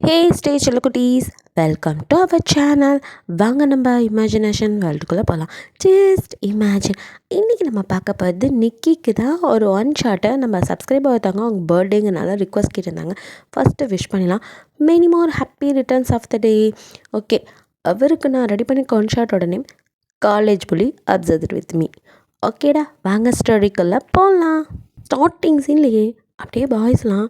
ஹே stay குட்டீஸ், welcome to our channel. வாங்க நம்ம இமேஜினேஷன் வேர்ல்டுக்குள்ளே போகலாம். Just imagine. இன்றைக்கி நம்ம பார்க்க போகிறது நிக்கிக்கு தான் ஒரு ஒன் ஷாட்டை நம்ம சப்ஸ்கிரைபர் ஒருத்தாங்க அவங்க பர்த்டேங்கனால ரிக்வஸ்ட் கேட்டிருந்தாங்க. ஃபஸ்ட்டு விஷ் பண்ணிடலாம். Many more happy returns of the day. Okay, அவருக்கு நான் ரெடி பண்ணி ஒன் ஷாட்டோட நேம் காலேஜ் புலி அப்சர்வ் வித் மீ. ஓகேடா, வாங்க ஸ்டோரிக்குள்ளே போகலாம். ஸ்டார்டிங் சீன்லேயே அப்படியே பாய்ஸ்லாம்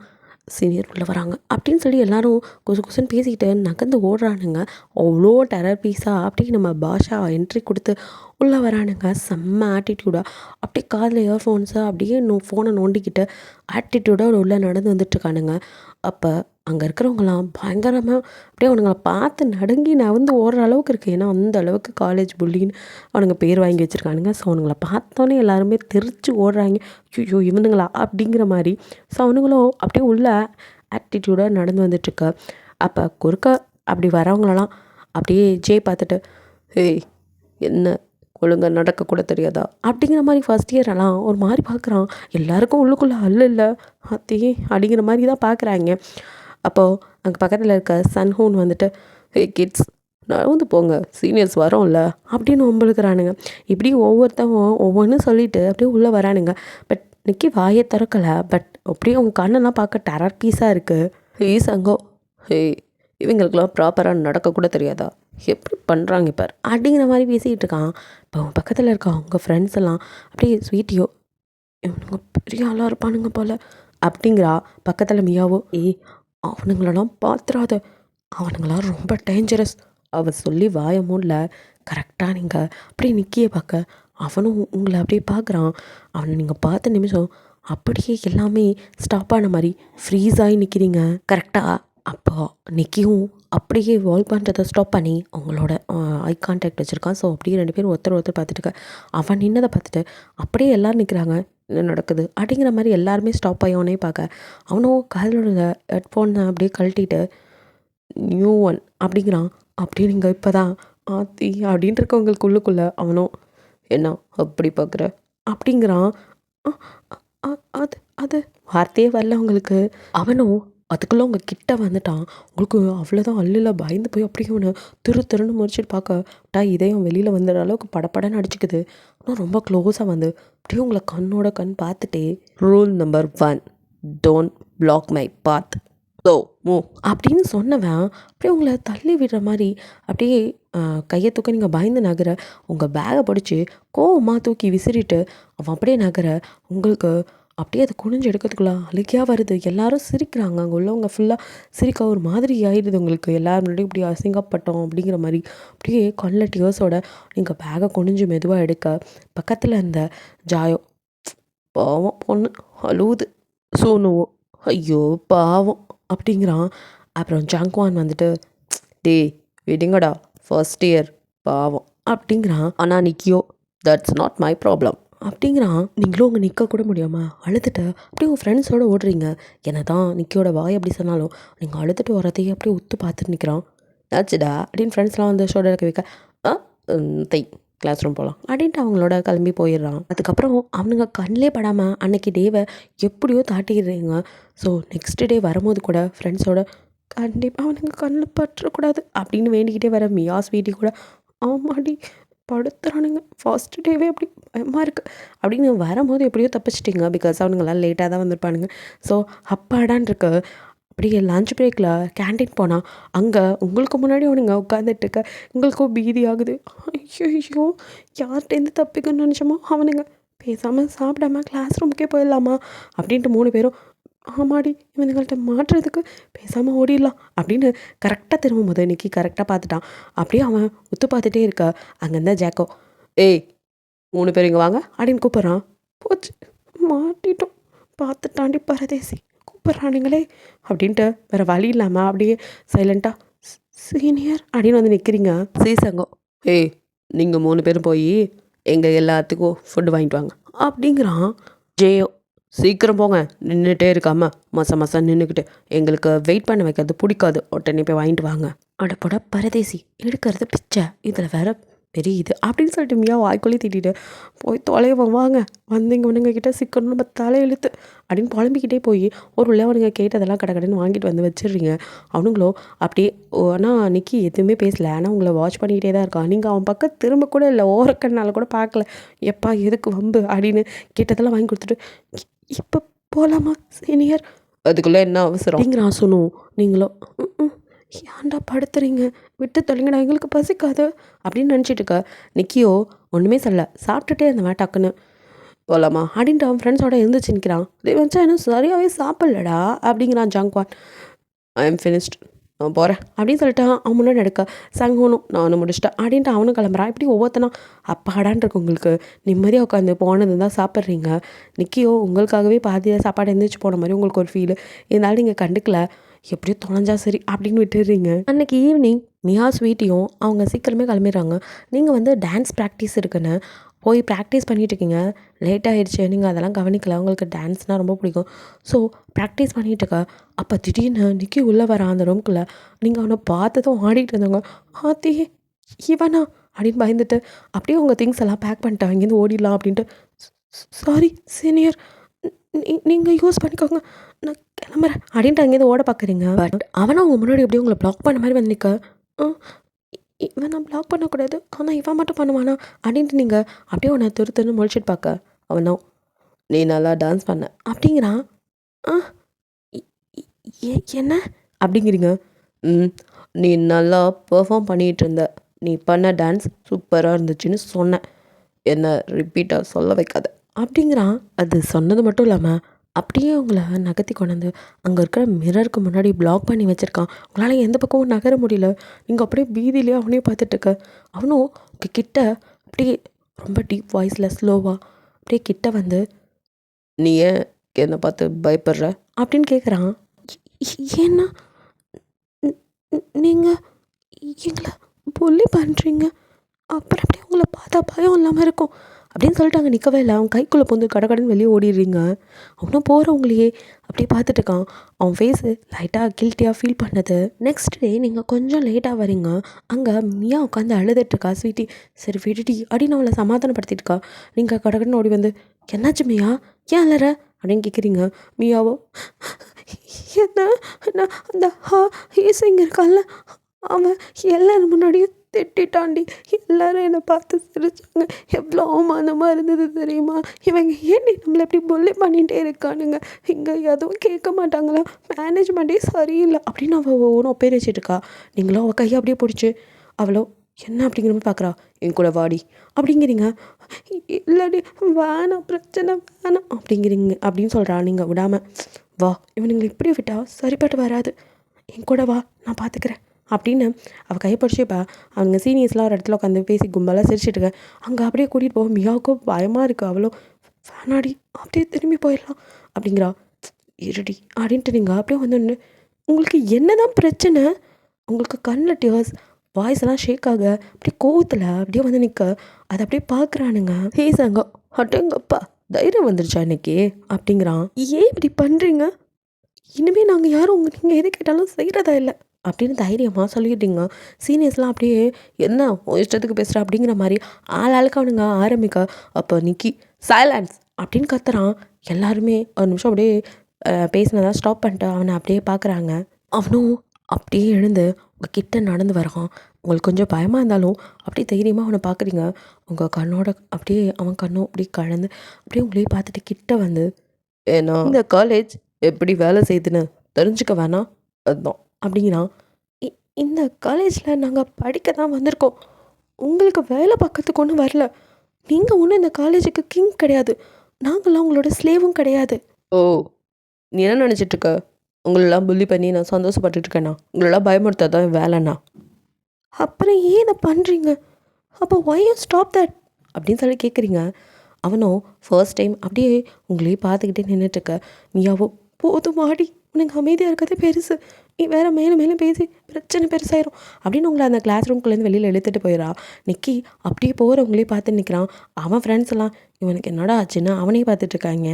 சீனியர் உள்ளே வராங்க அப்படின்னு சொல்லி எல்லோரும் குசுன்னு பேசிக்கிட்டு நகர்ந்து ஓடுறானுங்க. அவ்வளோ டெரர் பீஸாக அப்படியே நம்ம பாஷா என்ட்ரி கொடுத்து உள்ளே வரானுங்க. செம்ம ஆட்டிடியூடாக அப்படியே காதில் இயர்ஃபோன்ஸை அப்படியே ஃபோனை நோண்டிக்கிட்டு ஆட்டிடியூடாக உள்ளே நடந்து வந்துட்டுருக்கானுங்க. அப்போ அங்கே இருக்கிறவங்களாம் பயங்கரமாக அப்படியே அவனுங்களை பார்த்து நடுங்கி நகர்ந்து ஓடுற அளவுக்கு இருக்குது. ஏன்னா அந்த அளவுக்கு காலேஜ் புல்லின்னு அவனுங்க பேர் வாங்கி வச்சுருக்கானுங்க. ஸோ அவனுங்களை பார்த்தோன்னே எல்லாருமே தெரிச்சு ஓடுறாங்க. ஐயோ இவனுங்களா அப்படிங்கிற மாதிரி. ஸோ அவனுங்களும் அப்படியே உள்ள ஆட்டிடியூடாக நடந்து வந்துட்டுருக்க. அப்போ குறுக்க அப்படி வரவங்களெல்லாம் அப்படியே பார்த்துட்டு, ஏய் என்ன ஒழுங்காக நடக்கக்கூட தெரியாதா அப்படிங்கிற மாதிரி ஃபஸ்ட் இயரெல்லாம் ஒரு மாதிரி பார்க்குறான். எல்லாருக்கும் உள்ளுக்குள்ளே இல்லை அத்தி அப்படிங்கிற மாதிரி தான் பார்க்குறாங்க. அப்போது அங்கே பக்கத்தில் இருக்க சன்ஹூன் வந்துட்டு, ஹே கிட்ஸ் நடந்து போங்க, சீனியர்ஸ் வரோம்ல அப்படின்னு ஒம்பளுக்குறானுங்க. இப்படி ஒவ்வொருத்தவங்க ஒவ்வொன்றும் சொல்லிவிட்டு அப்படியே உள்ளே வரானுங்க. பட் நிக்கி வாயை திறக்கலை. பட் அப்படியே அவங்க கண்ணெல்லாம் பார்க்க டெரர் பீஸாக இருக்குது. ஹே சங்கோ, ஹே இவங்களுக்கெல்லாம் ப்ராப்பராக நடக்கக்கூட தெரியாதா, எப்படி பண்ணுறாங்க இப்போ அப்படிங்கிற மாதிரி பேசிகிட்டு இருக்கான். இப்போ அவன் பக்கத்தில் இருக்க அவங்க ஃப்ரெண்ட்ஸ் எல்லாம் அப்படியே ஸ்வீட்டியோ இவனுங்க பெரிய ஆளாக இருப்பானுங்க போல் அப்படிங்கிறா. பக்கத்தில் மியாவோ, அவனுங்களெல்லாம் பார்த்துறாத, அவனுங்களாம் ரொம்ப டேஞ்சரஸ். அவள் சொல்லி வாய மூடல. கரெக்டாக நீங்கள் அப்படியே நிக்கிய பார்க்க அவனும் உங்களை அப்படியே பார்க்குறான். அவனை நீங்கள் பார்த்த நிமிஷம் அப்படியே எல்லாமே ஸ்டாப் ஆன மாதிரி ஃப்ரீஸ் ஆகி நிற்கிறீங்க. கரெக்டாக அப்போ நிக்கியும் அப்படியே வால் பண்ணுறதை ஸ்டாப் பண்ணி அவங்களோட ஐ கான்டாக்ட் வச்சுருக்கான். ஸோ அப்படியே ரெண்டு பேரும் ஒருத்தர் பார்த்துட்டு அவன் நின்னதை பார்த்துட்டு அப்படியே எல்லோரும் நிற்கிறாங்க. என்ன நடக்குது அப்படிங்கிற மாதிரி எல்லாருமே ஸ்டாப் ஆகி அவனே பார்க்க அவனும் காதலோட ஹெட்ஃபோனை அப்படியே கழட்டிட்டு நியூ ஒன் அப்படிங்கிறான். அப்படியே நீங்கள் இப்போ தான் ஆத்தி அப்படின்ட்டு இருக்கவங்களுக்கு உள்ளுக்குள்ளே அவனும் என்ன அப்படி பார்க்குற அப்படிங்கிறான். அது அது வார்த்தையே வரல அவங்களுக்கு. அவனும் அதுக்குள்ளே அவங்க கிட்ட வந்துட்டான். உங்களுக்கு அவ்வளோதான் அல்லில் பயந்து போய் அப்படியே அவனை திருன்னு முறிச்சிட்டு பார்க்க இதயம் வெளியில் வந்துடுற அளவுக்கு படப்படன்னு அடிச்சுக்குது. ஆனால் ரொம்ப க்ளோஸாக வந்து அப்படியே உங்களை கண்ணோட கண் பார்த்துட்டே, rule number 1, don't block my path, so move அப்படின்னு சொன்னவன் அப்படியே உங்களை தள்ளி விடுற மாதிரி அப்படியே கையை தூக்க நீங்கள் பயந்து நகர உங்கள் பேகை பிடிச்சி கோவமாக தூக்கி விசிறிட்டு அவன் அப்படியே நகர உங்களுக்கு அப்படியே அதை குனிஞ்சு எடுக்கிறதுக்குள்ள அழுகையாக வருது. எல்லாரும் சிரிக்கிறாங்க. அங்கே உள்ளவங்க ஃபுல்லாக சிரிக்க ஒரு மாதிரி ஆயிடுது உங்களுக்கு. எல்லோரும் முன்னாடி இப்படி அசிங்கப்பட்டோம் அப்படிங்கிற மாதிரி அப்படியே கண்ணில் டியர்ஸோட நீங்கள் பேகை குனிஞ்சு மெதுவாக எடுக்க பக்கத்தில் அந்த ஜாயோ, பாவம் பொண்ணு அழுவுது, சோனுவோ ஐயோ பாவம் அப்படிங்கிறான். அப்புறம் ஜாங்குவான் வந்துட்டு, டே விடுங்கடா ஃபர்ஸ்ட் இயர் பாவம் அப்படிங்கிறான். ஆனால் நிக்கியோ, தட்ஸ் நாட் மை ப்ராப்ளம் அப்படிங்கிறான். நீங்களும் உங்கள் நிற்க கூட முடியாமல் அழுதுட்டு அப்படியே உங்கள் ஃப்ரெண்ட்ஸோடு ஓடுறீங்க. என்ன தான் நிக்கியோட வாய் அப்படி சொன்னாலும் நீங்கள் அழுதுட்டு வரதையே அப்படியே உத்து பார்த்துட்டு நிற்கிறான். ஆச்சுடா அப்படின்னு ஃப்ரெண்ட்ஸ்லாம் வந்து ஷோட இருக்க வைக்க, தை கிளாஸ் ரூம் போகலாம் அப்படின்ட்டு அவங்களோட கிளம்பி போயிடுறான். அதுக்கப்புறம் அவனுங்க கண்ணிலே படாமல் அன்னைக்கு டேவை எப்படியோ தாட்டிடுறீங்க. ஸோ நெக்ஸ்ட் டே வரும்போது கூட ஃப்ரெண்ட்ஸோட கண்டிப்பாக அவனுங்க கண்ணில் பற்றக்கூடாது அப்படின்னு வேண்டிக்கிட்டே வர மியா ஸ்வீட்டி கூட ஆமாடி படுத்துறானுங்க. ஃபர்ஸ்ட் டேவே அப்படி பயமாக இருக்குது அப்படின்னு வரும்போது எப்படியோ தப்பிச்சிட்டிங்க. பிகாஸ் அவனுங்கெல்லாம் லேட்டாக தான் வந்திருப்பானுங்க. ஸோ அப்பாடான் இருக்கு. அப்படியே லஞ்ச் பிரேக்கில் கேன்டீன் போனால் அங்கே உங்களுக்கு முன்னாடி அவனுங்க உட்காந்துட்டு இருக்க உங்களுக்கும் பீதி ஆகுது. ஐயோ யார்கிட்டேருந்து தப்பிக்கணும்னு நினச்சோமோ அவனுங்க பேசாமல் சாப்பிடாம கிளாஸ் ரூமுக்கே போயிடலாமா அப்படின்ட்டு 3 பேரும் ஆமாடி இவனுங்கள்ட்ட மாட்டுறதுக்கு பேசாமல் ஓடிடலாம் அப்படின்னு கரெக்டாக திரும்பும்போது இன்றைக்கி கரெக்டாக பார்த்துட்டான். அப்படியே அவன் உத்து பார்த்துட்டே இருக்க அங்கேருந்தா ஜாக்கோ, ஏய் 3 பேர் இங்கே வாங்க அப்படின்னு கூப்பிட்றான். போச்சு மாட்டிட்டோம், பார்த்துட்டாண்டி பரதேசி கூப்பிட்றானுங்களே அப்படின்ட்டு வேறு வழி இல்லாமல் அப்படியே சைலண்ட்டாக சீனியர் அப்படின்னு வந்து நிற்கிறீங்க. சீசங்கோ, ஏய் நீங்கள் 3 பேரும் போய் எங்கள் எல்லாத்துக்கும் ஃபுட்டு வாங்கிட்டு வாங்க அப்படிங்கிறான். ஜேயோ, சீக்கிரம் போங்க, நின்றுட்டே இருக்காம மாதம் நின்றுக்கிட்டு எங்களுக்கு வெயிட் பண்ண வைக்கிறது பிடிக்காது, உடனே போய் வாங்கிட்டு வாங்க. அடப்போட பரதேசி எடுக்கிறது பிச்சை, இதில் வேற எரியுது அப்படின்னு சொல்லிட்டு மியா வாய்க்குள்ளே திட்டிட்டு போய் தொலைவன் வாங்க வந்து இங்கே அவனுங்க கிட்ட சிக்கணும் நம்ம தலையெழுத்து அப்படின்னு புலம்பிக்கிட்டே போய் ஒரு உள்ள அவனுங்க கேட்டதெல்லாம் கடைன்னு வாங்கிட்டு வந்து வச்சிடுறீங்க. அவனுங்களோ அப்படியே ஆனால் நிக்கி எதுவுமே பேசலை. ஆனால் உங்களை வாட்ச் பண்ணிக்கிட்டே தான் இருக்கான். நீங்கள் அவன் பக்கம் திரும்ப கூட இல்லை, ஓரக்கண்ணால் கூட பார்க்கல. எப்பா எதுக்கு வம்பு அப்படின்னு கேட்டதெல்லாம் வாங்கி கொடுத்துட்டு இப்போ போகலாமா சீனியர், அதுக்குள்ளே என்ன அவசரம் அப்படிங்கிறான் சுனு. நீங்களோ ஏன்டா படுத்துறீங்க, விட்டு தொலைங்கடா, எங்களுக்கு பசிக்காது அப்படின்னு நினச்சிட்டு இருக்க. நிக்கியோ ஒன்றுமே சொல்ல, சாப்பிட்டுட்டே இருந்தவன் டக்குன்னு போகலாமா அப்படின்ட்டு அவன் ஃப்ரெண்ட்ஸோட எழுந்துச்சு நிற்கிறான். இதே வச்சா இன்னும் சரியாகவே சாப்பிட்லடா அப்படிங்கிறான் ஜாங்க்வான். ஐ எம் ஃபினிஷ்ட், நான் போகிறேன் அப்படின்னு சொல்லிட்டு அவன் முன்னாடி எடுக்க சங்கணும் நானும் முடிச்சிட்டேன் அப்படின்ட்டு அவனும் கிளம்புறான். இப்படி ஒவ்வொருத்தனா அப்பாடான் இருக்கு உங்களுக்கு, நிம்மதியாக உட்காந்து போனது தான் சாப்பிட்றீங்க. நிக்கியோ உங்களுக்காகவே பாதியாக சாப்பாடு எழுந்திரிச்சு போன மாதிரி உங்களுக்கு ஒரு ஃபீல் இருந்தாலும் நீங்கள் கண்டுக்கல, எப்படியோ தொலைஞ்சா சரி அப்படின்னு விட்டுடுறீங்க. அன்றைக்கி ஈவினிங் மியா ஸ்வீட்டியும் அவங்க சீக்கிரமே கிளம்பிடுறாங்க. நீங்கள் வந்து டான்ஸ் ப்ராக்டிஸ் இருக்குன்னு போய் ப்ராக்டிஸ் பண்ணிகிட்ருக்கீங்க. லேட் ஆகிடுச்சு, நீங்கள் அதெல்லாம் கவனிக்கல, உங்களுக்கு டான்ஸ்னால் ரொம்ப பிடிக்கும். ஸோ ப்ராக்டிஸ் பண்ணிகிட்ருக்க அப்போ திடீர்னு நிக்கி உள்ளே வரான் அந்த ரூம்குள்ளே. நீங்கள் அவனை பார்த்ததும் ஆடிட்டு இருந்தவங்க ஆத்தி இவனா அப்படின்னு பயந்துட்டு அப்படியே உங்கள் திங்ஸ் எல்லாம் பேக் பண்ணிட்டேன் இங்கேருந்து ஓடிடலாம் அப்படின்ட்டு. சாரி சீனியர், நீங்கள் யூஸ் பண்ணிக்கோங்க, நான் கிளம்புறேன் அப்படின்ட்டு அங்கேருந்து ஓட பார்க்குறீங்க. பட் அவனை அவங்க முன்னாடி அப்படியே உங்களை பிளாக் பண்ண மாதிரி வந்து நிற்க, இவன் நான் பிளாக் பண்ணக்கூடாது ஆனால் இவன் மட்டும் பண்ணுவானா அப்படின்ட்டு நீங்கள் அப்படியே உன்னை துருத்துன்னு முழிச்சிட்டு பார்க்க அவனோ நீ நல்லா டான்ஸ் பண்ண அப்படிங்கிறான். என்ன அப்படிங்கிறீங்க? நீ நல்லா பெர்ஃபார்ம் பண்ணிகிட்டு இருந்த, நீ பண்ண டான்ஸ் சூப்பராக இருந்துச்சுன்னு சொன்னேன், என்ன ரிப்பீட்டாக சொல்ல வைக்காத அப்படிங்கிறான். அது சொன்னது மட்டும் இல்லாமல் அப்படியே உங்களை நகர்த்தி கொண்டாந்து அங்கே இருக்கிற மிரருக்கு முன்னாடி பிளாக் பண்ணி வச்சுருக்கான். உங்களால் எந்த பக்கமும் நகர முடியல. நீங்கள் அப்படியே பீதியிலே அவனையும் பார்த்துட்ருக்க. அவனும் உங்கள் கிட்ட அப்படியே ரொம்ப டீப் வாய்ஸில் ஸ்லோவாக அப்படியே கிட்ட வந்து நீ ஏன் என்னை பார்த்து பயப்படுற அப்படின்னு கேட்குறான். ஏன்னா நீங்கள் எங்களை புள்ளி பண்ணுறீங்க, அப்புறம் அப்படியே உங்களை பார்த்தா பயம் இல்லாமல் இருக்கும் அப்படின்னு சொல்லிட்டு அங்கே நிற்கவே இல்லை. அவன் கைக்குள்ளே போந்து கடகடன்னு வெளியே ஓடிடுறீங்க. அவனும் போகிறவங்களையே அப்படியே பார்த்துட்டு இருக்கான். அவன் ஃபேஸு லைட்டாக கில்ட்டியாக ஃபீல் பண்ணது. நெக்ஸ்ட் டே நீங்கள் கொஞ்சம் லேட்டாக வரீங்க. அங்கே மியா உட்காந்து அழுதுட்டுருக்கா. ஸ்வீட்டி சரி விடுடி அப்படின்னு அவளை சமாதானப்படுத்திட்டு இருக்கா. நீங்கள் கடகடன்னு ஓடி வந்து என்னாச்சு மியா, ஏன் அலற அப்படின்னு கேட்குறீங்க. மியாவோ என்ன நான் அந்த ஹீசிங் இருக்கான்ல அவன் எல்லாரும் முன்னாடியும் திட்டாண்டி, எல்லாரும் என்னை பார்த்து சிரிச்சாங்க, எவ்வளோ அவமானமாக இருந்தது தெரியுமா, இவங்க ஏன்டி நம்மளை எப்படி புள்ளி பண்ணிகிட்டே இருக்கானுங்க, இங்கே எதுவும் கேட்க மாட்டாங்களா, மேனேஜ்மெண்ட்டே சரியில்லை அப்படின்னு அவள் ஒன்றும் ஒப்பேரி வச்சுட்டுருக்கா. நீங்களும் அவள் கையை அப்படியே பிடிச்சி அவ்வளோ என்ன அப்படிங்கிற மாதிரி பார்க்குறா. என் கூட வாடி அப்படிங்கிறீங்க. இல்லடி வேணாம், பிரச்சனை வேணாம் அப்படிங்கிறீங்க அப்படின்னு சொல்கிறா. நீங்கள் விடாமல் வா, இவனுங்களை இப்படி விட்டா சரிப்பட்டு வராது, என் கூட வா நான் பார்த்துக்கிறேன் அப்படின்னு அவள் கைப்பிடிச்சிப்பா. அவங்க சீனியர்ஸ்லாம் ஒரு இடத்துல உட்காந்து பேசி கும்பலாக சிரிச்சிட்ருக்க. அங்கே அப்படியே கூட்டிகிட்டு போக மியாவுக்கும் பயமாக இருக்குது. அவ்வளோ ஃபேனாடி அப்படியே திரும்பி போயிடலாம் அப்படிங்கிறா. இருடி அப்படின்ட்டு நீங்கள் அப்படியே வந்து உங்களுக்கு என்ன தான் பிரச்சனை, உங்களுக்கு கண்ணில் டியர்ஸ், வாய்ஸ் எல்லாம் ஷேக் ஆக அப்படியே கோவத்தில் அப்படியே வந்து நிற்க அதை அப்படியே பார்க்குறானுங்க. ஹேசாங்க அட்டேங்கப்பா தைரியம் வந்துருச்சா இன்னைக்கு அப்படிங்கிறான். ஏன் இப்படி பண்ணுறீங்க, இனிமேல் நாங்கள் யாரும் நீங்கள் எது கேட்டாலும் செய்கிறதா இல்லை அப்படின்னு தைரியமாக சொல்லிக்கிட்டீங்க. சீனியர்ஸ்லாம் அப்படியே என்ன இஷ்டத்துக்கு பேசுகிற அப்படிங்கிற மாதிரி ஆளுக்கு அவனுங்க ஆரம்பிக்க. அப்போ நிக்கி சைலன்ஸ் அப்படின்னு கத்துறான். எல்லாருமே ஒரு நிமிஷம் அப்படியே பேசினதான் ஸ்டாப் பண்ணிட்டு அவனை அப்படியே பார்க்குறாங்க. அவனும் அப்படியே எழுந்து உங்கள் கிட்ட நடந்து வரான். உங்களுக்கு கொஞ்சம் பயமாக இருந்தாலும் அப்படியே தைரியமாக அவனை பார்க்குறீங்க. உங்கள் கண்ணோட அப்படியே அவன் கண்ணும் அப்படியே கலந்து அப்படியே உங்களையே பார்த்துட்டு கிட்ட வந்து ஏன்னா இந்த காலேஜ் எப்படி வேலை செய்யுதுன்னு தெரிஞ்சுக்க வேணாம் அதுதான் அப்படிங்கிறான். இந்த காலேஜில் நாங்கள் படிக்க தான் வந்திருக்கோம், உங்களுக்கு வேலை பார்க்கறதுக்கு ஒன்றும் வரல, நீங்கள் ஒன்றும் இந்த காலேஜுக்கு கிங் கிடையாது, நாங்களாம் உங்களோட ஸ்லேவும் கிடையாது. ஓ நீ என்ன நினச்சிட்ருக்க, உங்களெல்லாம் புள்ளி பண்ணி நான் சந்தோஷப்பட்டுருக்கேண்ணா, உங்களெல்லாம் பயமுறுத்தாதான் வேலைண்ணா, அப்புறம் ஏன் இதை பண்ணுறீங்க, அப்போ ஒய் யூ ஸ்டாப் தட் அப்படின்னு சொல்லி கேட்குறீங்க. அவனும் ஃபர்ஸ்ட் டைம் அப்படியே உங்களையே பார்த்துக்கிட்டே நின்றுட்டுருக்க. நீயாவோ போதும் வாடி, உனக்கு அமைதியாக இருக்கிறதே பெருசு, நீ வேறு மேலே மேலே பேசி பிரச்சனை பெருசாயிரும் அப்படின்னு உங்களை அந்த கிளாஸ் ரூம்குள்ளேருந்து வெளியில் இழுத்துட்டு போயிடா. நிக்கி அப்படியே போகிறவங்களே பார்த்து நிற்கிறான். அவன் ஃப்ரெண்ட்ஸ் எல்லாம் இவனுக்கு என்னடா ஆச்சுன்னு அவனே பார்த்துட்ருக்காங்க.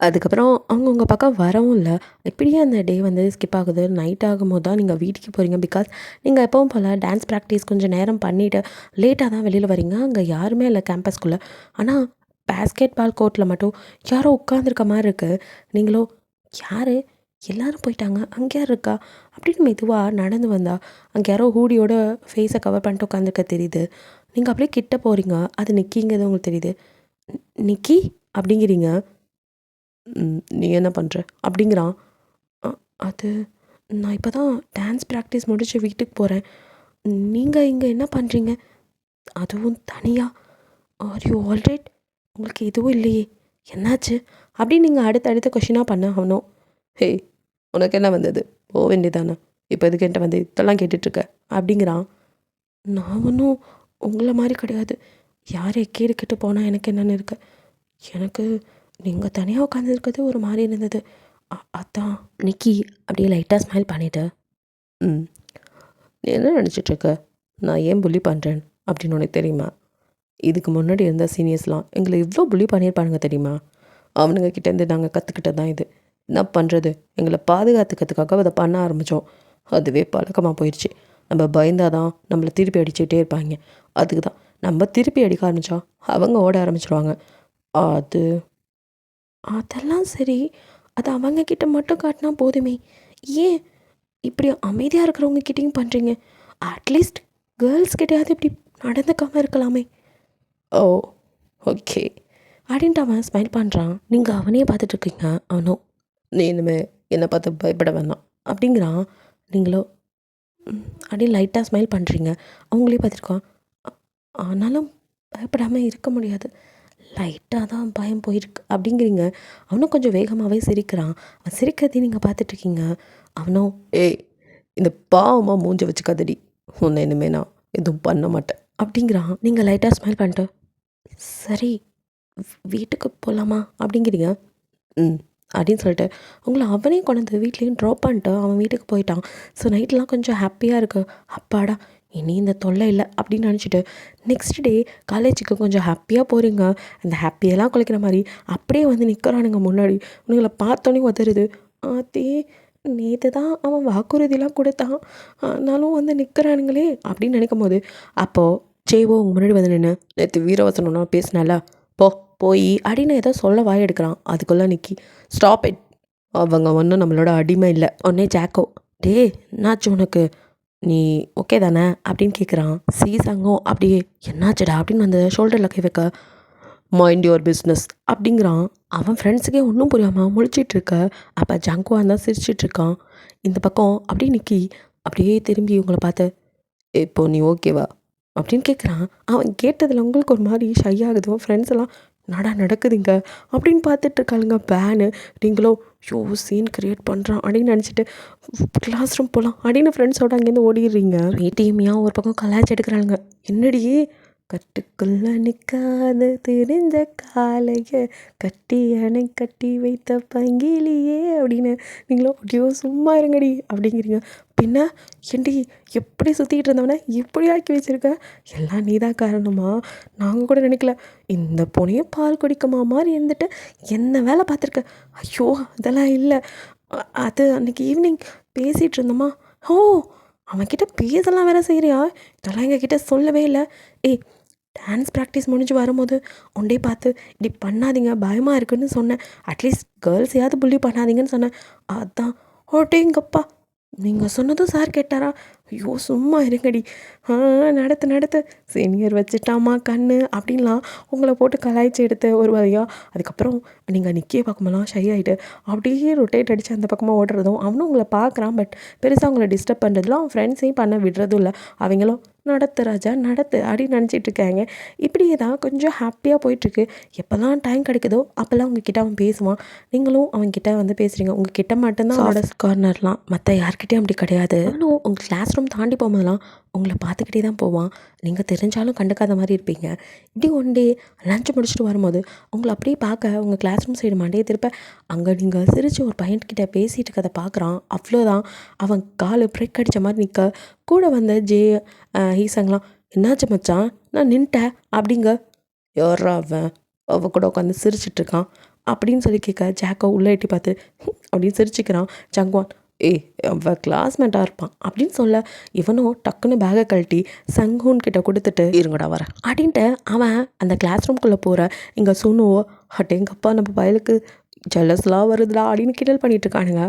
அதுக்கப்புறம் அவங்க உங்கள் பக்கம் வரவும் இல்லை. இப்படியே அந்த டே வந்து ஸ்கிப் ஆகுது. நைட் ஆகும்போது தான் நீங்கள் வீட்டுக்கு போகிறீங்க. பிகாஸ் நீங்கள் எப்பவும் போல் டான்ஸ் ப்ராக்டிஸ் கொஞ்சம் நேரம் பண்ணிவிட்டு லேட்டாக தான் வெளியில் வரீங்க. அங்கே யாருமே இல்லை கேம்பஸ்குள்ளே. ஆனால் பேஸ்கெட் பால் கோர்ட்டில் மட்டும் யாரோ உட்காந்துருக்க மாதிரி இருக்குது. நீங்களோ யார், எல்லோரும் போயிட்டாங்க, அங்கே யார் இருக்கா அப்படின்னு மெதுவாக நடந்து வந்தா அங்கே யாரோ ஹூடியோட ஃபேஸை கவர் பண்ணிட்டு உட்காந்துருக்க தெரியுது. நீங்கள் அப்படியே கிட்ட போகிறீங்க. அது நிக்கிங்கிறது உங்களுக்கு தெரியுது. நிக்கி அப்படிங்கிறீங்க. நீ என்ன பண்ணுற அப்படிங்கிறான். அது நான் இப்போ தான் டான்ஸ் ப்ராக்டிஸ் முடிச்சு வீட்டுக்கு போகிறேன். நீங்கள் இங்கே என்ன பண்ணுறீங்க, அதுவும் தனியாக? Are you alright? உங்களுக்கு எதுவும் இல்லையே, என்னாச்சு அப்படின்னு நீங்கள் அடுத்த கொஷினாக பண்ண ஆகணும். ஹே, உனக்கு என்ன வந்தது, போக வேண்டியதானே, இப்போ எதுக்கு என்கிட்ட வந்து இதெல்லாம் கேட்டுட்ருக்க அப்படிங்கிறான். நான் ஒன்றும் உங்களை மாதிரி கிடையாது, யார் எக்கேடு கெட்டு போனால் எனக்கு என்னென்னு இருக்கு. எனக்கு நீங்கள் தனியாக உட்காந்துருக்கிறது ஒரு மாதிரி இருந்தது, அதான். நிக்கி அப்படியே லைட்டாக ஸ்மைல் பண்ணிவிட்டு, நீ என்ன நினச்சிட்ருக்க, நான் ஏன் புள்ளி பண்ணுறேன் அப்படின்னு உனக்கு தெரியுமா? இதுக்கு முன்னாடி இருந்த சீனியர்ஸ்லாம் எங்களை இவ்வளோ புள்ளி பண்ணியிருப்பானுங்க தெரியுமா? அவனுங்க கிட்டேருந்து நாங்கள் கற்றுக்கிட்டது தான் இது. என்ன பண்ணுறது, எங்களை பாதுகாத்துக்கிறதுக்காக அதை பண்ண ஆரம்பித்தோம். அதுவே பழக்கமாக போயிடுச்சு. நம்ம பயந்தாதான் நம்மளை திருப்பி அடிச்சுக்கிட்டே இருப்பாங்க. அதுக்கு தான் நம்ம திருப்பி அடிக்க ஆரம்பித்தா அவங்க ஓட ஆரம்பிச்சிடுவாங்க. அதெல்லாம் சரி, அது அவங்கக்கிட்ட மட்டும் காட்டினா போதுமே, ஏன் இப்படி அமைதியாக இருக்கிறவங்க கிட்டேயும் பண்ணுறீங்க? அட்லீஸ்ட் கேர்ள்ஸ் கிட்டையாவது இப்படி நடந்துக்காமல் இருக்கலாமே. ஓ ஓகே அப்படின்ட்டு அவன் ஸ்மைல் பண்ணுறான். நீங்கள் அவனையே பார்த்துட்ருக்கீங்க. அவனும் நீ இனிமேல் என்னை பார்த்து பயப்பட வேணாம் அப்படிங்கிறான். நீங்களோ அப்படின்னு லைட்டாக ஸ்மைல் பண்ணுறீங்க. அவங்களே பார்த்துருக்கான். ஆனாலும் பயப்படாமல் இருக்க முடியாது, லைட்டாக தான் பயம் போயிருக்கு அப்படிங்கிறீங்க. அவனும் கொஞ்சம் வேகமாகவே சிரிக்கிறான். அவன் சிரிக்கிறதையும் நீங்கள் பார்த்துட்ருக்கீங்க. அவனும் இந்த பாவமாக மூஞ்ச வச்சு கதடி, உன்னை இனிமேல் நான் எதுவும் பண்ண மாட்டேன் அப்படிங்கிறான். நீங்கள் லைட்டாக ஸ்மைல் பண்ணிட்டு சரி வீட்டுக்கு போகலாமா அப்படிங்கிறீங்க. அப்படின்னு சொல்லிட்டு உங்களை அவனே கொண்டு வீட்லேயும் ட்ராப் பண்ணிட்டு அவன் வீட்டுக்கு போயிட்டான். ஸோ நைட்லாம் கொஞ்சம் ஹாப்பியாக இருக்குது. அப்பாடா இனி இந்த தொல்லை இல்லை அப்படின்னு நினச்சிட்டு நெக்ஸ்ட் டே காலேஜுக்கு கொஞ்சம் ஹாப்பியாக போகிறீங்க. அந்த ஹாப்பியெல்லாம் குலைக்கிற மாதிரி அப்படியே வந்து நிற்கிறானுங்க முன்னாடி. உங்களை பார்த்தோன்னே உதறுது. ஆத்தே, நேற்று தான் அவன் வாக்குறுதிலாம் கொடுத்தான், ஆனாலும் வந்து நிற்கிறானுங்களே அப்படின்னு நினைக்கும் போது அப்போது ஜேவோ உங்கள் முன்னாடி வந்து நின்று நேற்று வீரவசனம்னா பேசினால போய் அப்படின்னு ஏதோ சொல்ல வாய் எடுக்கிறான். அதுக்குள்ளே நிக்கி ஸ்டாப் இட், அவங்க ஒன்றும் நம்மளோட அடிமை இல்லை. உடனே ஜாக்கோ என்னாச்சு உனக்கு, நீ ஓகே தானே அப்படின்னு கேட்குறான். சங்கம் அப்படியே என்னாச்சுடா அப்படின்னு வந்து ஷோல்டரில் கை வைக்க மைண்ட் யுவர் பிஸ்னஸ் அப்படிங்கிறான். அவன் ஃப்ரெண்ட்ஸுக்கே ஒன்றும் புரியாமல் முழிச்சிட்ருக்க. அப்போ ஜங்குவாக இருந்தால் சிரிச்சிட்ருக்கான். இந்த பக்கம் அப்படியே நிக்கி அப்படியே திரும்பி உங்களை பார்த்து இப்போ நீ ஓகேவா அப்படின்னு கேட்குறான். அவன் கேட்டதில் உங்களுக்கு ஒரு மாதிரி ஷை ஆகுது. ஃப்ரெண்ட்ஸ் எல்லாம் நடக்குதுங்க அப்படின்னு பார்த்துட்ருக்காளுங்க. பேனு நீங்களோ சீன் க்ரியேட் பண்ணுறான் அப்படின்னு நினச்சிட்டு கிளாஸ் ரூம் போகலாம் அப்படின்னு ஃப்ரெண்ட்ஸோட அங்கேருந்து ஓடிடுறீங்க. ஏடிஎம்மையாக ஒரு பக்கம் கலாய்ச்சி எடுக்கிறாளுங்க. என்னடி கட்டுக்குள்ள நிற்காது தெரிஞ்ச காலைய கட்டி அணை கட்டி வைத்த பங்கிலியே அப்படின்னு நீங்களும் அப்படியோ சும்மா இருங்கடி அப்படிங்கிறீங்க. பின்ன ஏண்டி எப்படி சுற்றிக்கிட்டு இருந்தவனே இப்படி ஆக்கி வச்சுருக்க, எல்லாம் நீ தான் காரணமா, நாங்கள் கூட நினைக்கல, இந்த பொண்ணையும் பால் குடிக்குமா மாதிரி இருந்துட்டு என்ன வேலை பார்த்துருக்க. ஐயோ அதெல்லாம் இல்லை, அது அன்றைக்கி ஈவினிங் பேசிகிட்டு இருந்தோமா. அவன்கிட்ட பேசலாம் வேற செய்கிறியா, இதெல்லாம் எங்ககிட்ட சொல்லவே இல்லை. டான்ஸ் ப்ராக்டிஸ் முடிஞ்சு வரும்போது ஒண்டே பார்த்து இப்படி பண்ணாதீங்க பயமாக இருக்குன்னு சொன்னேன், அட்லீஸ்ட் கேர்ள்ஸையாவது புள்ளி பண்ணாதீங்கன்னு சொன்னேன். அதான் ஓட்டேங்கப்பா நீங்கள் சொன்னதும் சார் கேட்டாரா. ஐயோ சும்மா இருங்கடி, நடத்து சீனியர் வச்சுட்டாமா கண்ணு அப்படின்லாம் உங்களை போட்டு கலாய்ச்சி எடுத்த ஒரு வழியாக. அதுக்கப்புறம் நீங்கள் நிற்கிய பக்கமெல்லாம் ஷை ஆகிட்டு அப்படியே ரொட்டேட் அடித்து அந்த பக்கமாக ஓடுறதும் அவனும் உங்களை பார்க்குறான். பட் பெருசாக உங்களை டிஸ்டர்ப் பண்ணுறதுலாம் அவன் ஃப்ரெண்ட்ஸையும் பண்ண விடுறதும் இல்லை. அவங்களும் நடத்து ராஜா நடத்து அப்படின்னு நினச்சிட்ருக்காங்க. இப்படியே தான் கொஞ்சம் ஹாப்பியாக போயிட்டுருக்கு. எப்போல்லாம் டைம் கிடைக்குதோ அப்போல்லாம் உங்ககிட்ட அவன் பேசுவான். நீங்களும் அவன்கிட்ட வந்து பேசுகிறீங்க. உங்ககிட்ட மட்டும்தான் அவனோட கார்னர்லாம், மற்ற யார்கிட்டையும் அப்படி கிடையாது. அவனும் உங்கள் கிளாஸ் ரூம் தாண்டி போகும்போதெல்லாம் உங்களை பார்த்துக்கிட்டே தான் போவான். நீங்கள் தெரிஞ்சாலும் கண்டுக்காத மாதிரி இருப்பீங்க. இப்படி ஒன் டே லஞ்ச் முடிச்சுட்டு வரும்போது உங்களை அப்படியே பார்க்க உங்கள் கிளாஸ் ரூம் சைடு மண்டையை திருப்ப அங்கே நீங்கள் சிரித்து ஒரு பையன்கிட்ட பேசிகிட்டு இருக்கதை பார்க்குறான். அவ்வளோதான், அவன் கால் பிரேக் அடித்த மாதிரி நிற்க கூட வந்த ஈசங்களாம் என்னாச்சு மச்சான் நான் நின்ட்டேன் அப்படிங்க. யாரா அவன், அவ கூட உட்காந்து சிரிச்சிட்ருக்கான். அப்படின்னு சொல்லி கேட்க ஜாக்கோ உள்ளே எட்டி பார்த்து அப்படின்னு சிரிச்சுக்கிறான். ஜங்குவான் ஏய் அவன் கிளாஸ்மேட்டாக இருப்பான் அப்படின்னு சொல்ல இவனும் டக்குன்னு பேகை கழட்டி சங்கூன் கிட்ட கொடுத்துட்டு இருங்கடா வரேன் அப்படின்ட்டு அவன் அந்த கிளாஸ் ரூம்குள்ளே போகிற இங்கே சுனுவோ அட்டேங்கப்பா நம்ம பயலுக்கு ஜெலஸ்லாம் வருதுடா அப்படின்னு கிண்டல் பண்ணிட்டு இருக்கானுங்க.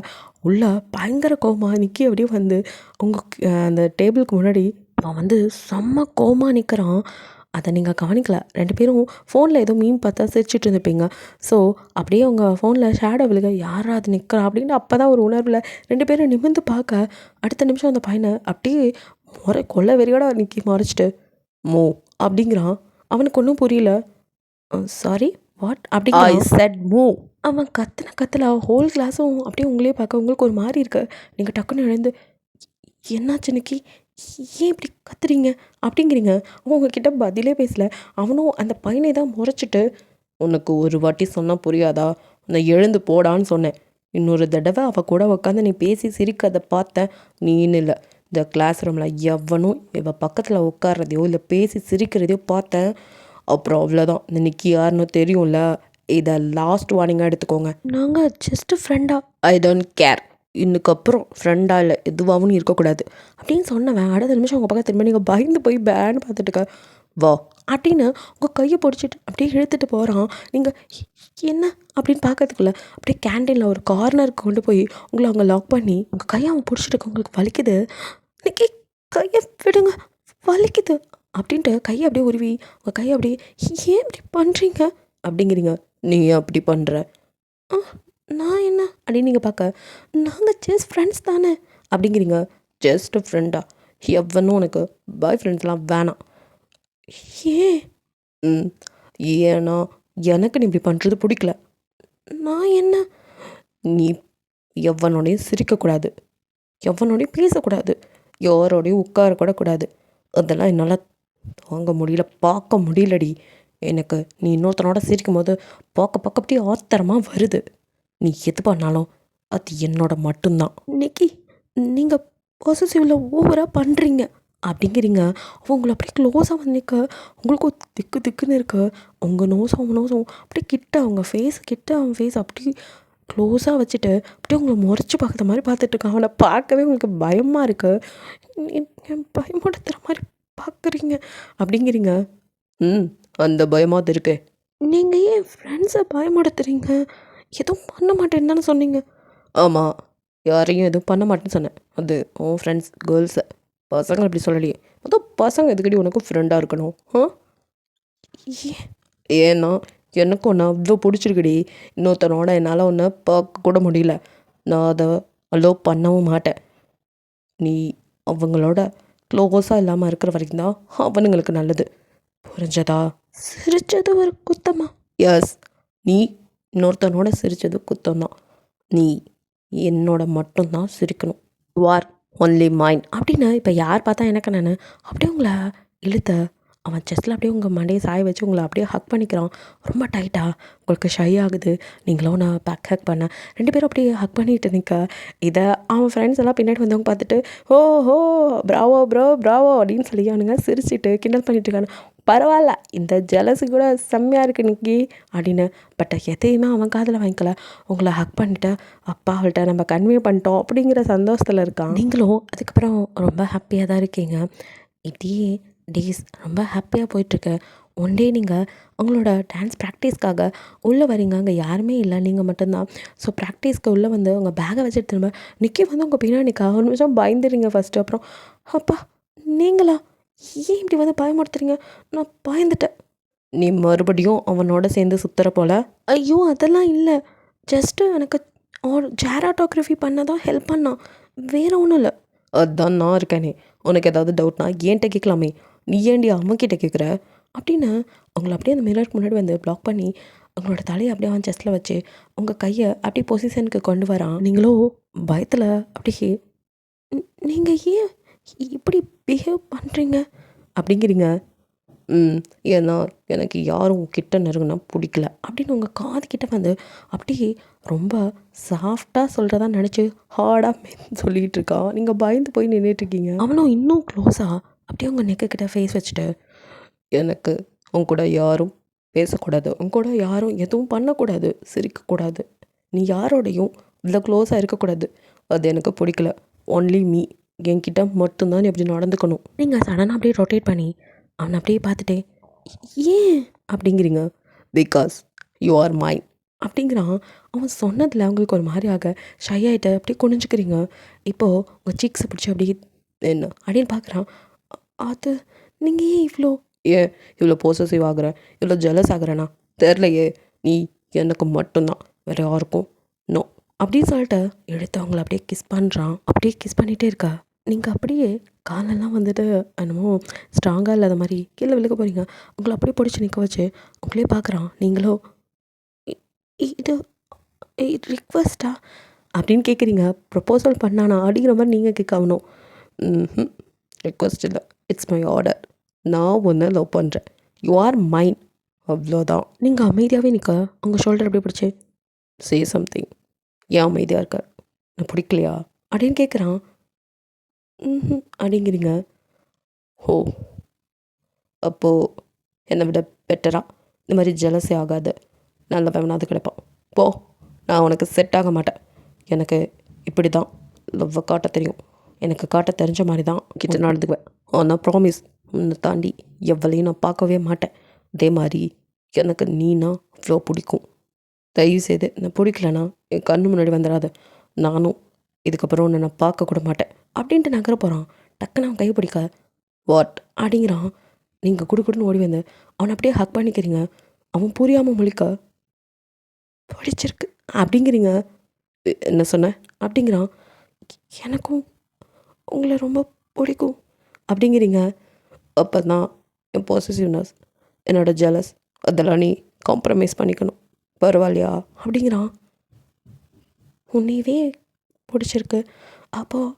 உள்ள பயங்கர கோமா நிற்கி அப்படியே வந்து உங்கள் அந்த டேபிளுக்கு முன்னாடி அவன் வந்து செம்ம கோமா நிற்கிறான். அதை நீங்கள் கவனிக்கல. 2 பேரும் ஃபோனில் ஏதோ மீம் பார்த்தா சிரிச்சிட்டு இருந்துப்பீங்க. ஸோ அப்படியே உங்கள் ஃபோனில் ஷேடோ விழுக யாரா அது நிற்கிறா அப்படின்னு அப்போ தான் ஒரு உணர்வில் 2 பேரும் நிமிர்ந்து பார்க்க அடுத்த நிமிஷம் அந்த பையனை அப்படியே கொல்ல வெறியோட நிற்கி மறைச்சிட்டு மோ அப்படிங்கிறான். அவனுக்கு ஒன்றும் புரியல. சாரி வாட் அப்படிங்கிற ஐ செட் மூ. அவன் கத்துல ஹோல் கிளாஸும் அப்படியே உங்களே பார்க்க உங்களுக்கு ஒரு மாதிரி இருக்கு. நீங்கள் டக்குன்னு எழுந்து என்னாச்சு நிக்கி ஏன் இப்படி கத்துறீங்க அப்படிங்கிறீங்க. அவன் உங்ககிட்ட பதிலே பேசல. அவனும் அந்த பையனை தான் முறைச்சிட்டு உனக்கு ஒரு வாட்டி சொன்னால் புரியாதா, நான் எழுந்து போடான்னு சொன்னேன். இன்னொரு தடவை அவள் கூட உட்காந்து நீ பேசி சிரிக்கிறத பார்த்தேன். நீன்னு இல்லை, இந்த கிளாஸ் ரூமில் எவனும் இவள் பக்கத்தில் உட்கார்றதையோ இல்லை பேசி சிரிக்கிறதையோ பார்த்தேன். அப்புறம் அவ்வளோதான். இந்த நிக்கி யாருன்னு தெரியும்ல, இதை லாஸ்ட் வார்னிங்காக எடுத்துக்கோங்க. நாங்கள் ஜஸ்ட்டு ஃப்ரெண்டா. I don't care. இன்னுக்கப்புறம் ஃப்ரெண்டாக இல்லை எதுவாகவும் இருக்கக்கூடாது அப்படின்னு சொன்னவன் அடுத்த நிமிஷம் உங்கள் பக்கம் திரும்ப நீங்கள் பயந்து போய் பேன்னு பார்த்துட்டுக்க வா அப்படின்னு உங்கள் கையை பிடிச்சிட்டு அப்படியே இழுத்துட்டு போகிறான். நீங்கள் என்ன அப்படின்னு பார்க்கறதுக்குள்ள அப்படியே கேன்டீனில் ஒரு கார்னருக்கு கொண்டு போய் உங்களை அவங்க லாக் பண்ணி உங்கள் கையை அவன் பிடிச்சிட்டு உங்களுக்கு வலிக்குது, இன்னைக்கு கையை விடுங்க வலிக்குது அப்படின்ட்டு கையை அப்படியே உருவி உங்கள் கையை அப்படியே ஏன் இப்படி பண்ணுறீங்க அப்படிங்கிறீங்க. நீ அப்படி பண்ணுற நான் என்ன அப்படின்னு நீங்கள் பார்க்க நாங்கள் ஜஸ்ட் ஃப்ரெண்ட்ஸ் தானே அப்படிங்கிறீங்க. ஜஸ்ட் ஃப்ரெண்டா? எவனும் உனக்கு பாய் ஃப்ரெண்ட்ஸ்லாம் வேணாம். ஏன்? ஏன்னா எனக்கு நீ இப்படி பண்ணுறது பிடிக்கல. நான் என்ன? நீ எவனோடையும் சிரிக்கக்கூடாது, எவனோடையும் பேசக்கூடாது, யாரோடையும் உட்காரக்கூட கூடாது. அதெல்லாம் என்னால் தாங்க முடியல, பார்க்க முடியலடி. எனக்கு நீ இன்னொருத்தனோட சிரிக்கும் போது பார்க்க அப்படியே ஆத்திரமாக வருது. நீ எது பண்ணாலும் அது என்னோட மட்டும்தான். இன்னைக்கு நீங்கள் பாசிட்டிவில் ஓவராக பண்ணுறீங்க அப்படிங்கிறீங்க. அவங்கள அப்படியே க்ளோஸாக வந்து நிற்க உங்களுக்கு திக்குன்னு இருக்கு. உங்கள் நோசம் அப்படியே கிட்ட அவங்க ஃபேஸ் கிட்ட அவன் ஃபேஸ் அப்படி க்ளோஸாக வச்சுட்டு அப்படியே உங்களை முறைச்சி பார்க்குற மாதிரி பார்த்துட்ருக்கான். அவனை பார்க்கவே உங்களுக்கு பயமாக இருக்குது. பயமுடுத்துகிற மாதிரி பார்க்குறீங்க அப்படிங்கிறீங்க. அந்த பயமாக இருக்கு. நீங்கள் ஏன் ஃப்ரெண்ட்ஸை பயமுடுத்துறீங்க? எதுவும் பண்ண மாட்டேன்னு தானே சொன்னீங்க. ஆமாம், யாரையும் எதுவும் பண்ண மாட்டேன்னு சொன்னேன். அது உன் ஃப்ரெண்ட்ஸ் கேர்ள்ஸை, பசங்களை அப்படி சொல்லலையே. அதான் பசங்க எதுக்கடி உனக்கு ஃப்ரெண்டாக இருக்கணும்? ஏன்னா எனக்கு ஒன்று அவ்வளோ பிடிச்சிருக்குடி. இன்னொருத்தனோட என்னால் ஒன்று பார்க்க கூட முடியல. நான் அதை அலோவ் பண்ணவும் மாட்டேன். நீ அவங்களோட க்ளோஸாக இல்லாமல் இருக்கிற வரைக்கும் தான் அவனுங்களுக்கு நல்லது. புரிஞ்சதா? சிரிச்சது ஒரு குத்தமா? எஸ், நீ இன்னொருத்தனோட சிரித்தது குத்தம்தான். நீ என்னோட மட்டும்தான் சிரிக்கணும். யூ ஆர் ஒன்லி மைண்ட் அப்படின்னு இப்போ யார் பார்த்தா எனக்கு நான் அப்படியே உங்களை இழுத்த அவன் செஸ்ட்டில் அப்படியே உங்கள் மண்டையை சாய வச்சு உங்களை அப்படியே ஹக் பண்ணிக்கிறான். ரொம்ப டைட்டாக உங்களுக்கு ஷை ஆகுது. நீங்களும் நான் ஹக் பண்ண 2 பேரும் அப்படியே ஹக் பண்ணிட்டு நிற்க இதை அவன் ஃப்ரெண்ட்ஸ் எல்லாம் பின்னாடி வந்தவங்க பார்த்துட்டு ஓஹோ ப்ராவோ ப்ராவோ அப்படின்னு சொல்லி அவனுங்க சிரிச்சிட்டு கிண்டல் பண்ணிட்டு இருக்காங்க. பரவாயில்ல, இந்த ஜெலஸு கூட செம்மையாக இருக்குது நிக்கி அப்படின்னு. பட் எதையுமே அவன் காதில் வாங்கிக்கல. உங்களை ஹக் பண்ணிவிட்டு அப்பா அவள்கிட்ட நம்ம கன்வே பண்ணிட்டோம் அப்படிங்கிற சந்தோஷத்தில் இருக்கான். நீங்களும் அதுக்கப்புறம் ரொம்ப ஹாப்பியாக தான் இருக்கீங்க. இப்படியே டேஸ் ரொம்ப ஹாப்பியாக போயிட்டுருக்கு. ஒன் டே நீங்கள் உங்களோட டான்ஸ் ப்ராக்டிஸ்க்காக உள்ளே வரீங்க. அங்கே யாருமே இல்லை, நீங்கள் மட்டும்தான். ஸோ ப்ராக்டிஸ்க்கு உள்ளே வந்து உங்கள் பேகை வச்சுட்டு திரும்ப நிக்கி வந்து உங்கள் பின்னாடி நிற்க ஒரு நிமிஷம் பயந்துடுறீங்க ஃபஸ்ட்டு. அப்புறம் அப்பா நீங்களா, ஏன் இப்படி வந்து பயமுடுத்துறீங்க? நான் பயந்துட்டேன். நீ மறுபடியும் அவனோட சேர்ந்து சுற்றுற போல்? ஐயோ அதெல்லாம் இல்லை, ஜஸ்ட்டு எனக்கு ஜேராட்டோகிராஃபி பண்ண தான் ஹெல்ப் பண்ணான், வேறு ஒன்றும் இல்லை. அதுதான் நான் இருக்கேனே, உனக்கு ஏதாவது டவுட்னா என்கிட்ட கேட்கலாமே, நீ ஏன்டி அம்மாக்கிட்ட கேட்குற அப்படின்னு அவங்கள அப்படியே அந்த மிரருக்கு முன்னாடி வந்து பிளாக் பண்ணி அவங்களோட தலையை அப்படியே அவன் செஸ்ட்டில் வச்சு உங்கள் கையை அப்படியே பொசிஷனுக்கு கொண்டு வரான். நீங்களோ பயத்தில் அப்படியே நீங்கள் ஏன் இப்படி பிஹேவ் பண்ணுறீங்க அப்படிங்கிறீங்க. ஏன்னா எனக்கு யாரும் கிட்ட நெருங்கினா பிடிக்கல அப்படின்னு உங்கள் காதுகிட்ட வந்து அப்படியே ரொம்ப சாஃப்டாக சொல்கிறதா நினச்சி ஹார்டாக சொல்லிகிட்டு இருக்கான். நீங்கள் பயந்து போய் நின்றுட்டுருக்கீங்க. அவனும் இன்னும் க்ளோஸாக அப்படியே உங்கள் நெக்குக்கிட்ட ஃபேஸ் வச்சுட்டு எனக்கு உங்க கூட யாரும் பேசக்கூடாது, உன் கூட யாரும் எதுவும் பண்ணக்கூடாது, சிரிக்கக்கூடாது, நீ யாரோடையும் இவ்வளோ க்ளோஸாக இருக்கக்கூடாது. அது எனக்கு பிடிக்கல. ஒன்லி மீ, என்கிட்ட மட்டும்தான் நீ அப்படி நடந்துக்கணும். நீங்கள் சடனாக அப்படியே ரொட்டேட் பண்ணி அவனை அப்படியே பார்த்துட்டே ஏன் அப்படிங்கிறீங்க. பிகாஸ் யூ ஆர் மைன். அப்படிங்கிறான். அவன் சொன்னதில் அவங்களுக்கு ஒரு மாதிரியாக ஷை ஆகிட்டு அப்படியே குனிஞ்சுக்கிறீங்க. இப்போது உங்கள் சீக்ஸை பிடிச்சி அப்படியே என்ன அப்படின்னு பார்க்குறான். அது நீங்கள் ஏன் இவ்வளோ ஏன் இவ்வளோ பொசசிவ் ஆகுற, இவ்வளோ ஜெலஸ் ஆகுறேனா தெரிலையே. நீ எனக்கு மட்டும்தான், வேறு யாருக்கும் நோ அப்படின்னு சொல்லிட்டு எடுத்து அவங்கள அப்படியே கிஸ் பண்ணுறான். அப்படியே கிஸ் பண்ணிகிட்டே இருக்கா. நீங்கள் அப்படியே காலெல்லாம் வந்துட்டு என்னமோ ஸ்ட்ராங்காக இல்லாத மாதிரி கீழே விழுக்க போகிறீங்க. உங்களை அப்படியே பிடிச்சி நிற்க வச்சு உங்களே பார்க்குறான். நீங்களோ இது ரிக்வெஸ்ட்டா அப்படின்னு கேட்குறீங்க. ப்ரப்போசல் பண்ணானா அப்படிங்கிற மாதிரி நீங்கள் கேட்கணும். ரிக்வெஸ்ட் இல்லை, இட்ஸ் மை ஆர்டர். நான் ஒன்று லவ் பண்ணுறேன், யூ ஆர் மைன், அவ்வளோதான். நீங்கள் அமைதியாகவே நிற்க உங்கள் ஷோல்டர் அப்படியே பிடிச்சி சே சம்திங். ஏன் அமைதியாக இருக்க, நான் பிடிக்கலையா அப்படின்னு கேட்குறான். அப்படிங்கிறீங்க. ஓ, அப்போது என்னை விட பெட்டராக இந்த மாதிரி ஜெலஸே ஆகாது, நல்ல பையனாவது கிடைப்பான். போ, நான் உனக்கு செட் ஆக மாட்டேன். எனக்கு இப்படி தான் லவ்வை காட்ட தெரியும். எனக்கு காட்ட தெரிஞ்ச மாதிரி தான் கிட்ட நடந்துக்குவேன். ஆனால் ப்ராமிஸ், உன்னை தாண்டி எவ்வளையும் நான் பார்க்கவே மாட்டேன். அதே மாதிரி எனக்கு நீனா அவ்வளோ பிடிக்கும். தயவுசெய்து நான் பிடிக்கலனா என் கண்ணு முன்னாடி வந்துடாது. நானும் இதுக்கப்புறம் உன்னை நான் பார்க்க கூட மாட்டேன் அப்படின்ட்டு நகர போகிறான். டக்குன்னு அவன் கை பிடிக்க வாட் அப்படிங்கிறான். நீங்கள் குடுக்குடுன்னு ஓடி வந்து அவனை அப்படியே ஹக் பண்ணிக்கிறீங்க. அவன் புரியாமல் முழிக்க பிடிச்சிருக்கு அப்படிங்கிறீங்க. என்ன சொன்னேன் அப்படிங்கிறான். எனக்கும் உங்களை ரொம்ப பிடிக்கும் அப்படிங்கிறீங்க. அப்போ தான் என் பாசிட்டிவ்னஸ், என்னோடய ஜெலஸ், அதெல்லாம் நீ காம்ப்ரமைஸ் பண்ணிக்கணும், பரவாயில்லையா அப்படிங்கிறான். உன்னையவே பிடிச்சிருக்கு, அப்போது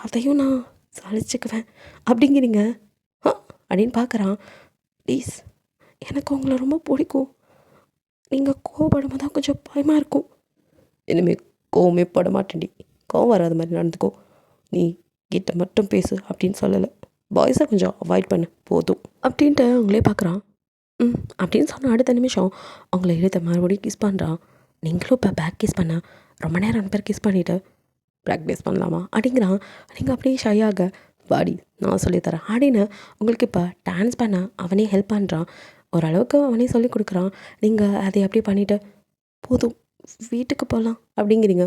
அதையும் நான் சலிச்சுக்குவேன் அப்படிங்கிறீங்க. அப்படின்னு பார்க்குறான். ப்ளீஸ், எனக்கு உங்களை ரொம்ப பிடிக்கும். நீங்கள் கோவப்படும் போது தான் கொஞ்சம் பயமாக இருக்கும். இனிமேல் கோவமே பட மாட்டேன்டி, கோவம் வராத மாதிரி நடந்துக்கோ. நீ கிட்ட மட்டும் பேசு அப்படின்னு சொல்லலை, பாய்ஸை கொஞ்சம் அவாய்ட் பண்ண போதும் அப்படின்ட்டு அவங்களே பார்க்குறான். அப்படின்னு சொன்ன அடுத்த நிமிஷம் அவங்கள இழுத்த மறுபடியும் கிஸ் பண்ணுறான். நீங்களும் இப்போ பேக் கிஸ் பண்ண ரொம்ப நேரம் 2 பேர் கிஸ் பண்ணிவிட்டு ப்ராக்டிஸ் பண்ணலாமா அப்படிங்கிறான். நீங்கள் அப்படியே ஷையாக பாடி நான் சொல்லித்தரேன் அப்படின்னு உங்களுக்கு இப்போ டான்ஸ் பண்ண அவனே ஹெல்ப் பண்ணுறான். ஓரளவுக்கு அவனே சொல்லி கொடுக்குறான். நீங்கள் அதை அப்படி பண்ணிவிட்டு போதும் வீட்டுக்கு போகலாம் அப்படிங்கிறீங்க.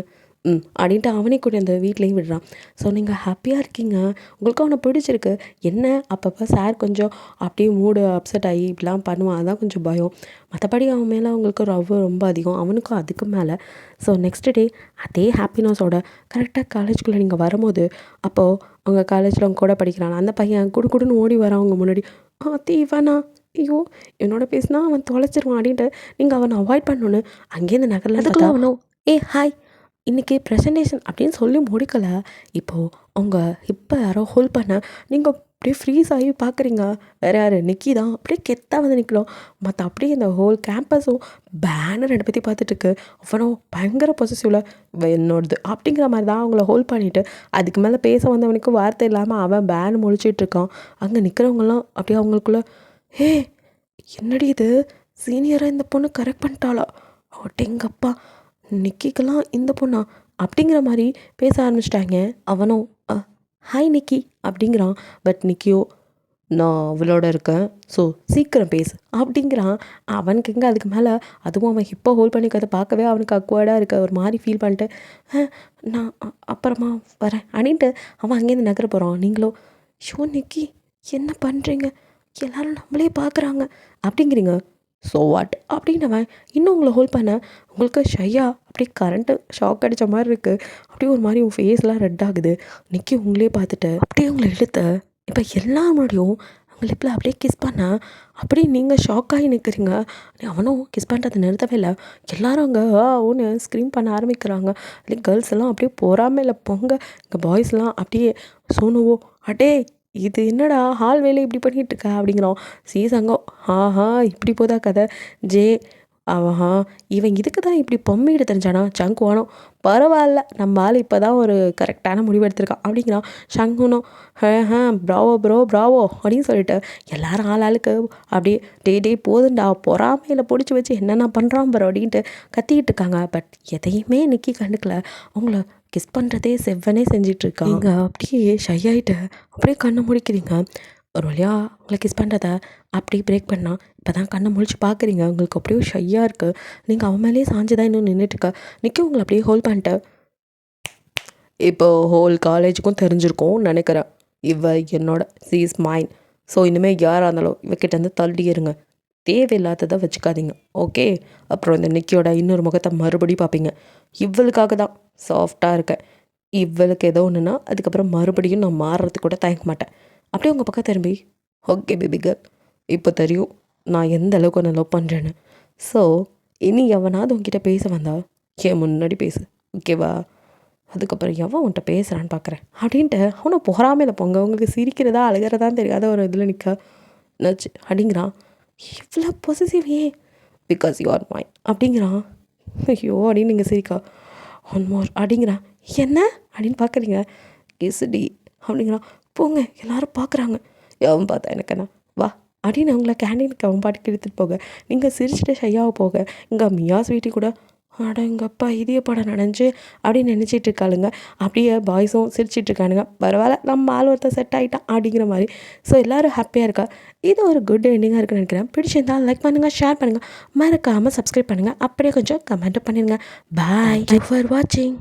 அப்படின்ட்டு அவனே கூட அந்த வீட்லேயும் விடுறான். ஸோ நீங்கள் ஹாப்பியாக இருக்கீங்க, உங்களுக்கு அவனை பிடிச்சிருக்கு. என்ன அப்பப்போ சார் கொஞ்சம் அப்படியே மூடு அப்செட் ஆகி இப்படிலாம் பண்ணுவான், அதான் கொஞ்சம் பயம். மற்றபடி அவன் மேலே அவங்களுக்கு ரொம்ப அதிகம், அவனுக்கும் அதுக்கு மேலே. ஸோ நெக்ஸ்ட் டே அதே ஹாப்பினஸோட கரெக்டாக காலேஜுக்குள்ளே நீங்கள் வரும்போது, அப்போது அவங்க காலேஜில் அவங்க கூட படிக்கிறான் அந்த பையன் குடுன்னு ஓடி வரான் அவங்க முன்னாடி. இவனா, ஐயோ என்னோட பேசினா அவன் தொலைச்சிருவான் அப்படின்ட்டு நீங்கள் அவனை அவாய்ட் பண்ணணுன்னு அங்கேருந்து நகரில் அதுக்குள்ள அவனும் ஹாய் இன்றைக்கி ப்ரெசன்டேஷன் அப்படின்னு சொல்லி முடிக்கலை. இப்போது அவங்க இப்போ யாரோ ஹோல்ட் பண்ண நீங்கள் அப்படியே ஃப்ரீஸ் ஆகி பார்க்குறீங்க. வேறு யார், நிக்கி தான். அப்படியே கெத்தாக வந்து நிற்கலாம். மற்ற அப்படியே இந்த ஹோல் கேம்பஸும் பேனர் 2 பற்றி பார்த்துட்டுருக்கு. அவனோ பயங்கர பொசசிவில் என்னோடது அப்படிங்கிற மாதிரி தான் அவங்கள ஹோல்ட் பண்ணிவிட்டு அதுக்கு மேலே பேச வந்தவனுக்கு வார்த்தை இல்லாமல் அவன் பேன் முழிச்சிட்ருக்கான். அங்கே நிற்கிறவங்களாம் அப்படியே அவங்களுக்குள்ள என்னடி இது, சீனியராக இந்த பொண்ணு கரெக்ட் பண்ணிட்டாளா, அட்டேங்கப்பா நிக்கிக்கெல்லாம் இந்த பொண்ணா அப்படிங்கிற மாதிரி பேச ஆரம்பிச்சிட்டாங்க. அவனும் ஹாய் நிக்கி அப்படிங்கிறான். பட் நிக்கியோ நான் அவளோட இருக்கேன், ஸோ சீக்கிரம் பேசு அப்படிங்கிறான். அவனுக்கு எங்கே அதுக்கு மேலே, அதுவும் அவன் ஹிப்பை ஹோல்ட் பண்ணிக்கிறத பார்க்கவே அவனுக்கு அக்வர்டாக இருக்க ஒரு மாதிரி ஃபீல் பண்ணிட்டு நான் அப்புறமா வரேன் அப்படின்ட்டு அவன் அங்கேருந்து நகர போகிறான். நீங்களோ ஷோ நிக்கி என்ன பண்ணுறீங்க, எல்லோரும் நம்மளே பார்க்குறாங்க அப்படிங்கிறீங்க. ஸோ வாட் அப்படின்னவன் இன்னும் உங்களை ஹோல்ட் பண்ண உங்களுக்கு ஷையா அப்படியே கரண்ட்டு ஷாக் அடித்த மாதிரி இருக்குது. அப்படியே ஒரு மாதிரி உங்கள் ஃபேஸ்லாம் ரெட் ஆகுது. நிக்கி உங்களே பார்த்துட்டு அப்படியே உங்களை இழுத்த இப்போ எல்லார் முன்னாடியும் அவங்க லிப்பில் அப்படியே கிஸ் பண்ண அப்படியே நீங்கள் ஷாக்காகி நிற்கிறீங்க. அவனும் கிஸ் பண்ணுறது நிறுத்தவே இல்லை. எல்லோரும் அங்கே ஒன்று ஸ்க்ரீம் பண்ண ஆரம்பிக்கிறாங்க. இல்லை கேர்ள்ஸ் எல்லாம் அப்படியே பொறாமையில் பொங்க, இங்கே பாய்ஸ்லாம் அப்படியே சோனுவோ அடே இது என்னடா ஹால் வேலை இப்படி பண்ணிகிட்டு இருக்கா அப்படிங்கிறோம். சீசங்கம் இப்படி போதா கதை. ஜே ஆஹா, இவன் இதுக்கு தான் இப்படி பொம்மையிட தெரிஞ்சானா சங்குவானோ, பரவாயில்ல நம்ம ஆள் இப்போ தான் ஒரு கரெக்டான முடிவு எடுத்திருக்கான் அப்படிங்கிறான். சங்குனும் ப்ராவோ ப்ரோ ப்ராவோ அப்படின்னு சொல்லிட்டு எல்லாரும் ஆளுக்கு அப்படியே டே போதுண்டா பொறாமையில் பிடிச்சி வச்சு என்னென்ன பண்ணுறான் ப்ரோ அப்படின்ட்டு கத்திக்கிட்டு இருக்காங்க. பட் எதையுமே நிக்கி கண்டுக்கல. அவங்கள கிஸ் பண்ணுறதே செவ்வனே செஞ்சிட்டு இருக்கான். நீங்கள் அப்படியே ஷை ஆகிட்டு அப்படியே கண்ணை முடிக்கிறீங்க. ஒரு வழியாக உங்களை கிஸ் பண்ணுறத அப்படியே பிரேக் பண்ணால் இப்போ தான் கண்ணை முழிச்சு பார்க்குறீங்க. உங்களுக்கு அப்படியே ஷையாக இருக்குது. நீங்கள் அவன் மேலேயே சாஞ்சு தான் இன்னும் நின்றுட்டுருக்க. நிற்க உங்களை அப்படியே ஹோல்ட் பண்ணிட்டு இப்போ ஹோல் காலேஜுக்கும் தெரிஞ்சிருக்கும்னு நினைக்கிறேன். என்னோட சி இஸ் மைன். ஸோ இனிமேல் யாராக இருந்தாலும் இவக்கிட்டேருந்து தள்ளி இருங்க. தேவையில்லாததை வச்சுக்காதீங்க. ஓகே. அப்புறம் இந்த நிக்கியோட இன்னொரு முகத்தை மறுபடியும் பார்ப்பீங்க. இவளுக்காக தான் சாஃப்டாக இருக்கேன். இவளுக்கு ஏதோ ஒன்றுனா அதுக்கப்புறம் மறுபடியும் நான் மாறுறதுக்கு கூட தயங்க மாட்டேன். அப்படியே உங்கள் பக்கம் திரும்பி ஓகே பேபி கேர்ள், இப்போ தெரியும் நான் எந்த அளவுக்கு ஒன்று லவ் பண்ணுறேன்னு. ஸோ இனி எவனாவது உங்ககிட்ட பேச வந்தா என் முன்னாடி பேசு, ஓகேவா? அதுக்கப்புறம் எவன் உன்கிட்ட பேசுகிறான்னு பார்க்குறேன் அப்படின்ட்டு அவனை பொறாமையில் போங்க. உங்களுக்கு சிரிக்கிறதா அழுகிறதான்னு தெரியாத ஒரு இதில் நிற்க நச்சு அப்படிங்கிறான். இவ்வளோ பொசிசிவ் ஏன்? பிகாஸ் யூ ஆர் மைன் அப்படிங்கிறான். ஐயோ அப்படின்னு நீங்கள் சிரிக்கா. ஒன் மோர் அப்படிங்கிறான். என்ன அப்படின்னு பார்க்குறீங்க. கிசுடி அப்படிங்கிறான். போங்க எல்லாரும் பார்க்குறாங்க. எவன் பார்த்தா எனக்கு என்ன, வா அப்படின்னு அவங்கள கேண்டீனுக்கு அவன் பாட்டுக்கு எடுத்துகிட்டு போக நீங்கள் சிரிச்சுட்டு ஷையாக போக இங்கே மியா ஸ்வீட்டி கூட அடங்கப்பா இதே படம் நடந்துச்சு அப்படின்னு நினச்சிட்டு இருக்காளுங்க. அப்படியே பாய்ஸும் சிரிச்சிட்டு இருக்கானுங்க. பரவாயில்ல நம்ம ஆள் ஒருத்தர் செட் ஆகிட்டான் அப்படிங்கிற மாதிரி. ஸோ எல்லோரும் ஹாப்பியாக இருக்கா. இது ஒரு குட் எண்டிங்காக இருக்குன்னு நினைக்கிறேன். பிடிச்சிருந்தால் லைக் பண்ணுங்கள், ஷேர் பண்ணுங்கள், மறக்காமல் சப்ஸ்கிரைப் பண்ணுங்கள், அப்படியே கொஞ்சம் கமெண்ட்டும் பண்ணிடுங்க. பாய், தேங்க்யூ ஃபார் வாட்சிங்.